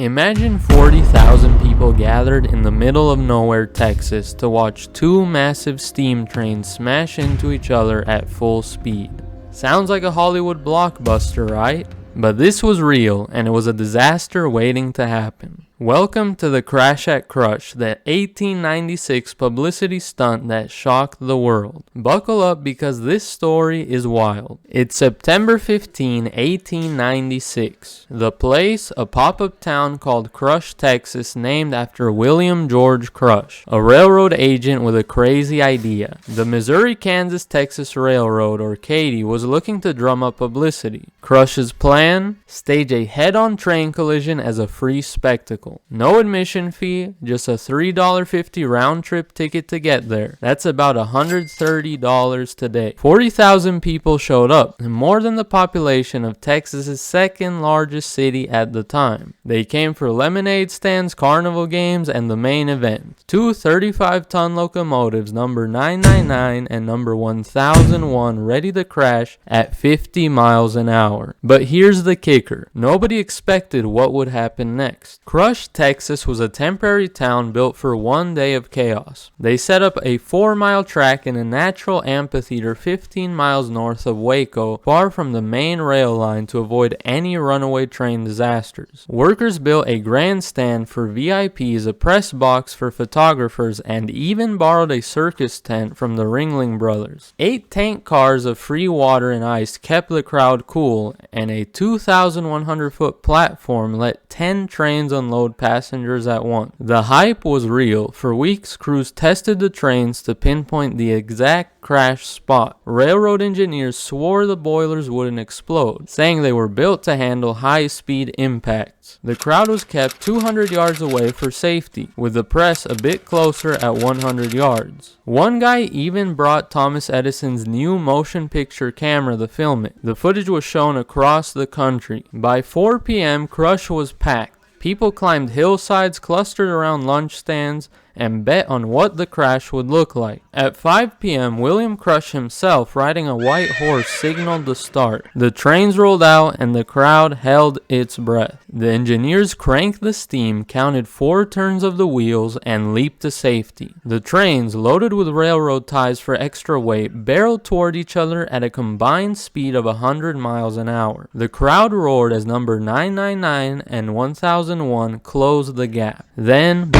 Imagine 40,000 people gathered in the middle of nowhere, Texas, to watch two massive steam trains smash into each other at full speed. Sounds like a Hollywood blockbuster, right? But this was real, and it was a disaster waiting to happen. Welcome to the Crash at Crush, the 1896 publicity stunt that shocked the world. Buckle up because this story is wild. It's September 15, 1896. The place, a pop-up town called Crush, Texas, named after William George Crush, a railroad agent with a crazy idea. The Missouri-Kansas-Texas Railroad, or Katy, was looking to drum up publicity. Crush's plan? Stage a head-on train collision as a free spectacle. No admission fee, just a $3.50 round-trip ticket to get there. That's about $130 today. 40,000 people showed up, more than the population of Texas's second largest city at the time. They came for lemonade stands, carnival games, and the main event. Two 35-ton locomotives, number 999 and number 1001, ready to crash at 50 miles an hour. But here's the kicker. Nobody expected what would happen next. Crush, Texas was a temporary town built for one day of chaos. They set up a 4-mile track in a natural amphitheater 15 miles north of Waco, far from the main rail line to avoid any runaway train disasters. Workers built a grandstand for VIPs, a press box for photographers, and even borrowed a circus tent from the Ringling Brothers. 8 tank cars of free water and ice kept the crowd cool, and a 2,100-foot platform let 10 trains unload passengers at once. The hype was real. For weeks, crews tested the trains to pinpoint the exact crash spot. Railroad engineers swore the boilers wouldn't explode, saying they were built to handle high-speed impacts. The crowd was kept 200 yards away for safety, with the press a bit closer at 100 yards. One guy even brought Thomas Edison's new motion picture camera to film it. The footage was shown across the country. By 4 p.m., Crush was packed. People climbed hillsides, clustered around lunch stands, and bet on what the crash would look like. At 5 p.m., William Crush himself, riding a white horse, signaled the start. The trains rolled out, and the crowd held its breath. The engineers cranked the steam, counted 4 turns of the wheels, and leaped to safety. The trains, loaded with railroad ties for extra weight, barreled toward each other at a combined speed of 100 miles an hour. The crowd roared as number 999 and 1001 closed the gap. Then,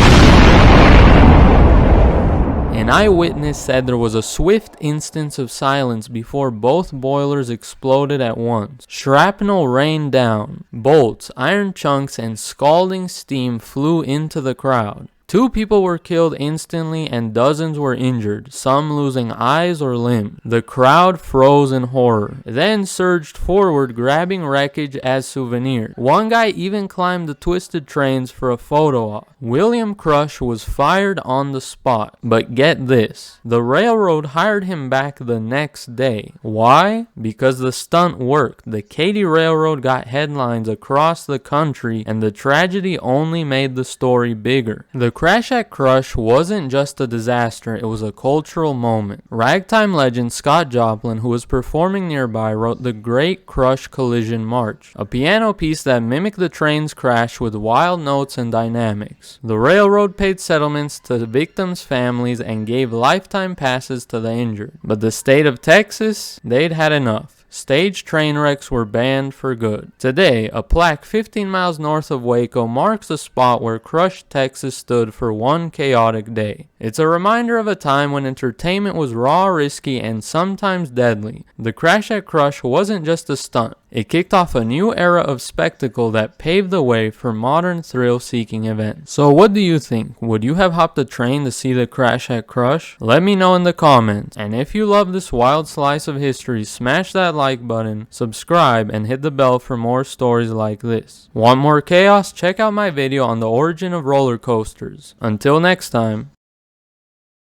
an eyewitness said there was a swift instance of silence before both boilers exploded at once. Shrapnel rained down. Bolts, iron chunks, and scalding steam flew into the crowd. 2 people were killed instantly and dozens were injured, some losing eyes or limbs. The crowd froze in horror, then surged forward, grabbing wreckage as souvenirs. One guy even climbed the twisted trains for a photo op. William Crush was fired on the spot, but get this, the railroad hired him back the next day. Why? Because the stunt worked. The Katy Railroad got headlines across the country, and the tragedy only made the story bigger. The Crash at Crush wasn't just a disaster, it was a cultural moment. Ragtime legend Scott Joplin, who was performing nearby, wrote the Great Crush Collision March, a piano piece that mimicked the train's crash with wild notes and dynamics. The railroad paid settlements to the victims' families and gave lifetime passes to the injured. But the state of Texas, they'd had enough. Staged train wrecks were banned for good. Today, a plaque 15 miles north of Waco marks the spot where Crush, Texas stood for one chaotic day. It's a reminder of a time when entertainment was raw, risky, and sometimes deadly. The Crash at Crush wasn't just a stunt. It kicked off a new era of spectacle that paved the way for modern thrill-seeking events. So what do you think? Would you have hopped a train to see the Crash at Crush? Let me know in the comments. And if you love this wild slice of history, smash that like button, subscribe, and hit the bell for more stories like this. Want more chaos? Check out my video on the origin of roller coasters. Until next time.